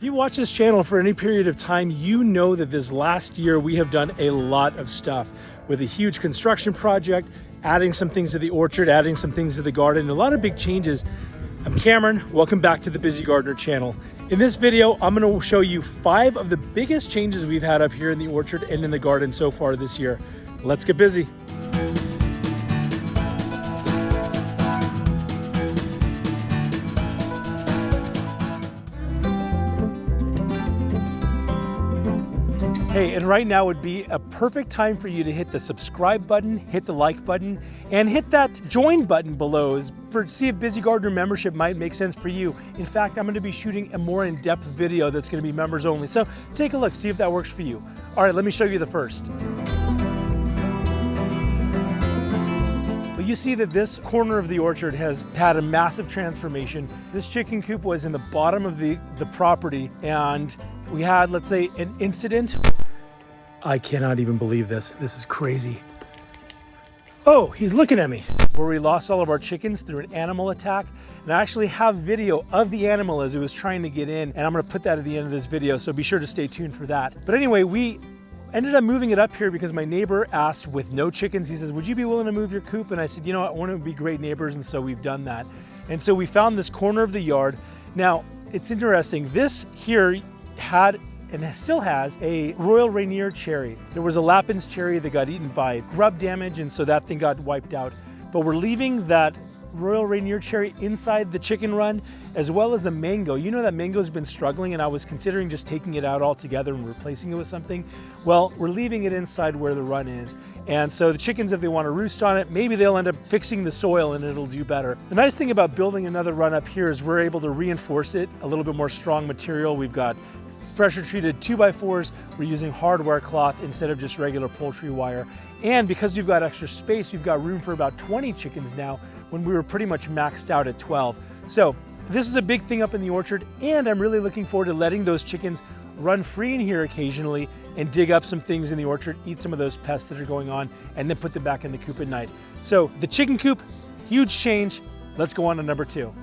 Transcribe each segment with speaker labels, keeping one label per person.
Speaker 1: If you watch this channel for any period of time, you know that this last year we have done a lot of stuff with a huge construction project, adding some things to the orchard, adding some things to the garden, a lot of big changes. I'm Cameron, welcome back to the Busy Gardener channel. In this video, I'm gonna show you 5 of the biggest changes we've had up here in the orchard and in the garden so far this year. Let's get busy. Hey, and right now would be a perfect time for you to hit the subscribe button, hit the like button, and hit that join button below to see if Busy Gardener membership might make sense for you. In fact, I'm gonna be shooting a more in-depth video that's gonna be members only. So take a look, see if that works for you. All right, let me show you the first. Well, you see that this corner of the orchard has had a massive transformation. This chicken coop was in the bottom of the property, and we had, let's say, an incident. I cannot even believe this. This is crazy. Oh, he's looking at me. Where we lost all of our chickens through an animal attack. And I actually have video of the animal as it was trying to get in, and I'm gonna put that at the end of this video, so be sure to stay tuned for that. But anyway, we ended up moving it up here because my neighbor asked with no chickens, he says, would you be willing to move your coop? And I said, you know what, I want to be great neighbors, and so we've done that. And so we found this corner of the yard. Now, it's interesting, this here had and still has a Royal Rainier cherry. There was a Lappin's cherry that got eaten by grub damage, and so that thing got wiped out. But we're leaving that Royal Rainier cherry inside the chicken run, as well as a mango. You know that mango's been struggling, and I was considering just taking it out altogether and replacing it with something. Well, we're leaving it inside where the run is. And so the chickens, if they want to roost on it, maybe they'll end up fixing the soil and it'll do better. The nice thing about building another run up here is we're able to reinforce it, a little bit more strong material. We've got pressure treated 2x4s. We're using hardware cloth instead of just regular poultry wire. And because we've got extra space, we've got room for about 20 chickens now when we were pretty much maxed out at 12. So this is a big thing up in the orchard, and I'm really looking forward to letting those chickens run free in here occasionally and dig up some things in the orchard, eat some of those pests that are going on, and then put them back in the coop at night. So the chicken coop, huge change. Let's go on to number 2.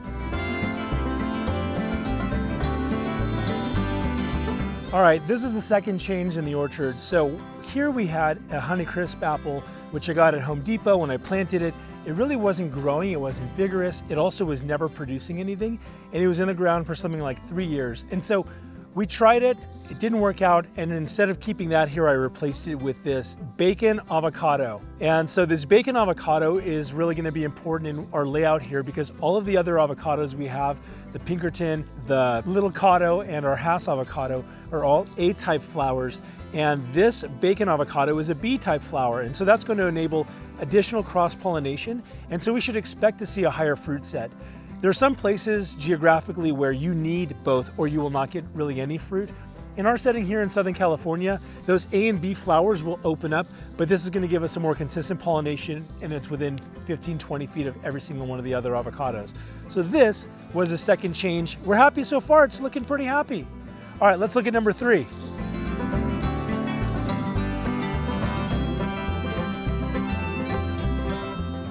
Speaker 1: All right, this is the second change in the orchard. So here we had a Honeycrisp apple, which I got at Home Depot when I planted it. It really wasn't growing, it wasn't vigorous. It also was never producing anything, and it was in the ground for something like 3 years. And so we tried it, it didn't work out, and instead of keeping that here, I replaced it with this bacon avocado. And so this bacon avocado is really gonna be important in our layout here because all of the other avocados we have, the Pinkerton, the Little Cotto, and our Hass avocado are all A-type flowers, and this bacon avocado is a B-type flower, and so that's going to enable additional cross-pollination, and so we should expect to see a higher fruit set. There are some places geographically where you need both or you will not get really any fruit. In our setting here in Southern California, those A and B flowers will open up, but this is going to give us a more consistent pollination, and it's within 15-20 feet of every single one of the other avocados. So this was a second change. We're happy so far, it's looking pretty happy. All right, let's look at number 3.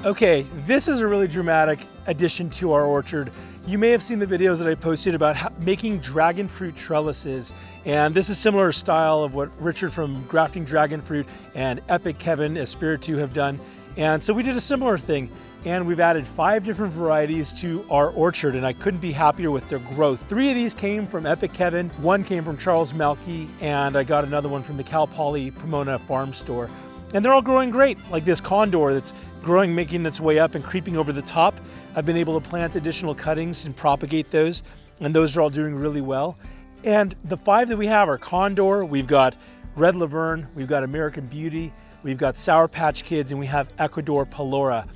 Speaker 1: Okay, this is a really dramatic addition to our orchard. You may have seen the videos that I posted about making dragon fruit trellises, and this is similar style of what Richard from Grafting Dragon Fruit and Epic Kevin Espiritu have done. And so we did a similar thing, and we've added 5 different varieties to our orchard, and I couldn't be happier with their growth. 3 of these came from Epic Kevin, 1 came from Charles Malky, and I got another one from the Cal Poly Pomona Farm Store. And they're all growing great, like this condor that's growing, making its way up and creeping over the top. I've been able to plant additional cuttings and propagate those, and those are all doing really well. And the 5 that we have are Condor, we've got Red Laverne, we've got American Beauty, we've got Sour Patch Kids, and we have Ecuador Palora.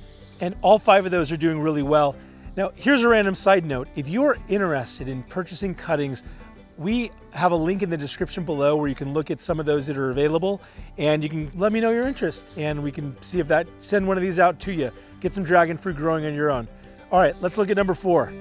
Speaker 1: And all 5 of those are doing really well. Now, here's a random side note. If you're interested in purchasing cuttings, we have a link in the description below where you can look at some of those that are available, and you can let me know your interest, and we can see if send one of these out to you. Get some dragon fruit growing on your own. All right, let's look at number 4.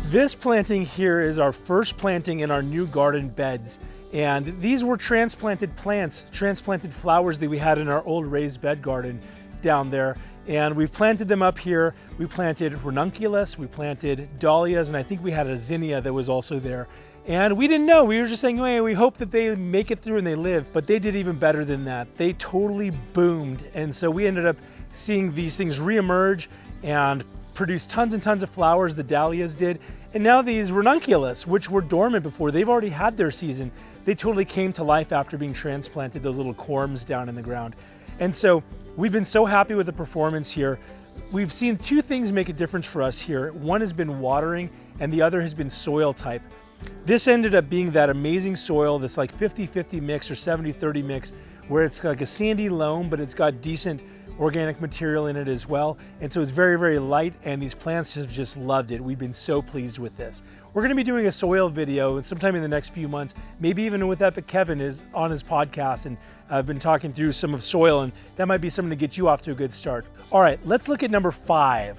Speaker 1: This planting here is our first planting in our new garden beds. And these were transplanted plants, transplanted flowers that we had in our old raised bed garden down there. And we've planted them up here. We planted ranunculus, we planted dahlias, and I think we had a zinnia that was also there. And we didn't know, we were just saying, hey, we hope that they make it through and they live, but they did even better than that. They totally boomed. And so we ended up seeing these things reemerge and produce tons and tons of flowers, the dahlias did. And now these ranunculus, which were dormant before, they've already had their season. They totally came to life after being transplanted, those little corms down in the ground. And so we've been so happy with the performance here. We've seen two things make a difference for us here. One has been watering and the other has been soil type. This ended up being that amazing soil, this like 50-50 mix or 70-30 mix, where it's like a sandy loam, but it's got decent organic material in it as well. And so it's very, very light, and these plants have just loved it. We've been so pleased with this. We're gonna be doing a soil video sometime in the next few months, maybe even with Epic Kevin is on his podcast, and I've been talking through some of soil, and that might be something to get you off to a good start. All right, let's look at number 5.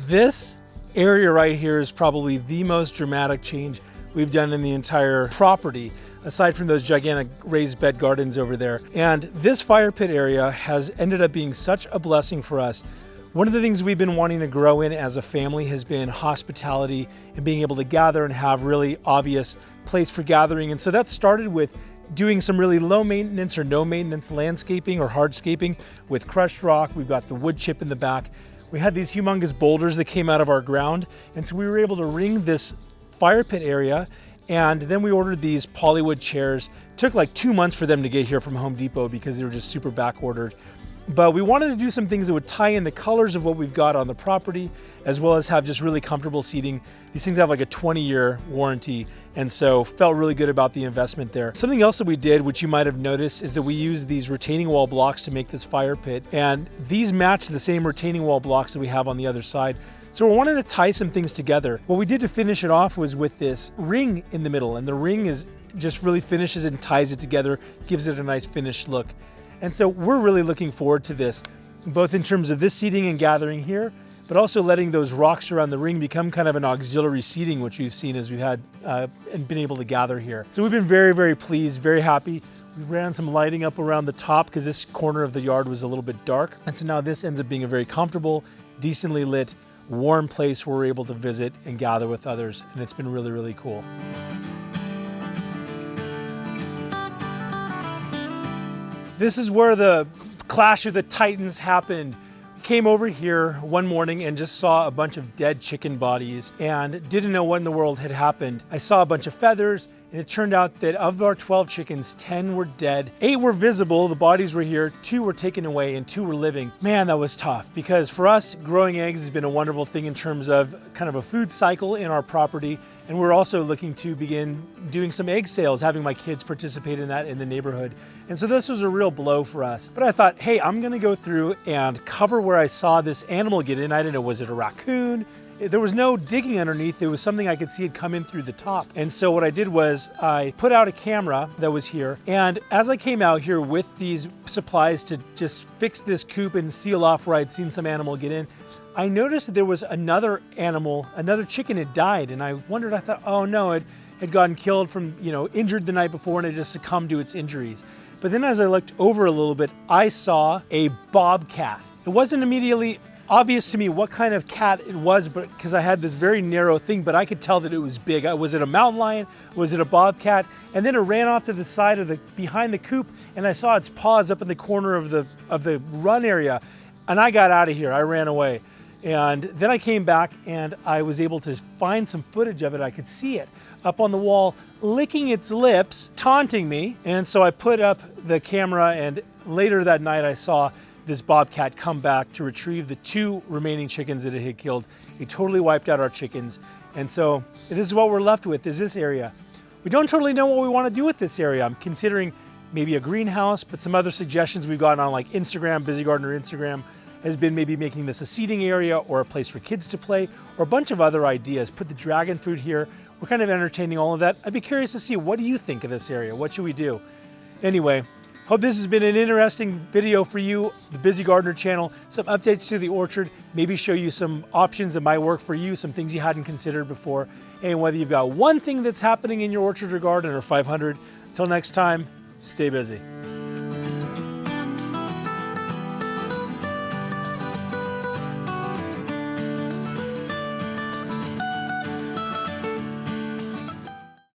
Speaker 1: This area right here is probably the most dramatic change we've done in the entire property, aside from those gigantic raised bed gardens over there. And this fire pit area has ended up being such a blessing for us. One of the things we've been wanting to grow in as a family has been hospitality and being able to gather and have really obvious place for gathering. And so that started with doing some really low maintenance or no maintenance landscaping or hardscaping with crushed rock. We've got the wood chip in the back. We had these humongous boulders that came out of our ground. And so we were able to ring this fire pit area. And then we ordered these polywood chairs. It took like 2 months for them to get here from Home Depot because they were just super back ordered. But we wanted to do some things that would tie in the colors of what we've got on the property, as well as have just really comfortable seating. These things have like a 20-year warranty, and so felt really good about the investment there. Something else that we did, which you might have noticed, is that we used these retaining wall blocks to make this fire pit, and these match the same retaining wall blocks that we have on the other side. So we're wanting to tie some things together. What we did to finish it off was with this ring in the middle, and the ring is just really finishes and ties it together, gives it a nice finished look. And so we're really looking forward to this, both in terms of this seating and gathering here, but also letting those rocks around the ring become kind of an auxiliary seating, which we've seen as we've had and been able to gather here. So we've been very, very pleased, very happy. We ran some lighting up around the top because this corner of the yard was a little bit dark. And so now this ends up being a very comfortable, decently lit, warm place where we're able to visit and gather with others. And it's been really, really cool. This is where the clash of the titans happened. Came over here one morning and just saw a bunch of dead chicken bodies and didn't know what in the world had happened. I saw a bunch of feathers, and it turned out that of our 12 chickens, 10 were dead. 8 were visible, the bodies were here, 2 were taken away, and 2 were living. Man, that was tough, because for us, growing eggs has been a wonderful thing in terms of kind of a food cycle in our property. And we're also looking to begin doing some egg sales, having my kids participate in that in the neighborhood. And so this was a real blow for us. But I thought, hey, I'm gonna go through and cover where I saw this animal get in. I didn't know, was it a raccoon? There was no digging underneath. It was something I could see had come in through the top. And so what I did was I put out a camera that was here. And as I came out here with these supplies to just fix this coop and seal off where I'd seen some animal get in, I noticed that there was another animal, another chicken had died. And I wondered, I thought, oh no, it had gotten killed from, injured the night before, and it just succumbed to its injuries. But then as I looked over a little bit, I saw a bobcat. It wasn't immediately obvious to me what kind of cat it was, but because I had this very narrow thing, but I could tell that it was big. Was it a mountain lion? Was it a bobcat? And then it ran off to the side of behind the coop, and I saw its paws up in the corner of the run area. And I got out of here. I ran away. And then I came back and I was able to find some footage of it. I could see it up on the wall, licking its lips, taunting me. And so I put up the camera, and later that night I saw this bobcat come back to retrieve the 2 remaining chickens that it had killed. It totally wiped out our chickens. And so this is what we're left with, is this area. We don't totally know what we want to do with this area. I'm considering maybe a greenhouse, but some other suggestions we've gotten on like Instagram, Busy Gardener Instagram, has been maybe making this a seating area or a place for kids to play, or a bunch of other ideas. Put the dragon fruit here. We're kind of entertaining all of that. I'd be curious to see, what do you think of this area? What should we do? Anyway, hope this has been an interesting video for you, the Busy Gardener channel, some updates to the orchard, maybe show you some options that might work for you, some things you hadn't considered before. And whether you've got one thing that's happening in your orchard or garden or 500, Till next time, stay busy.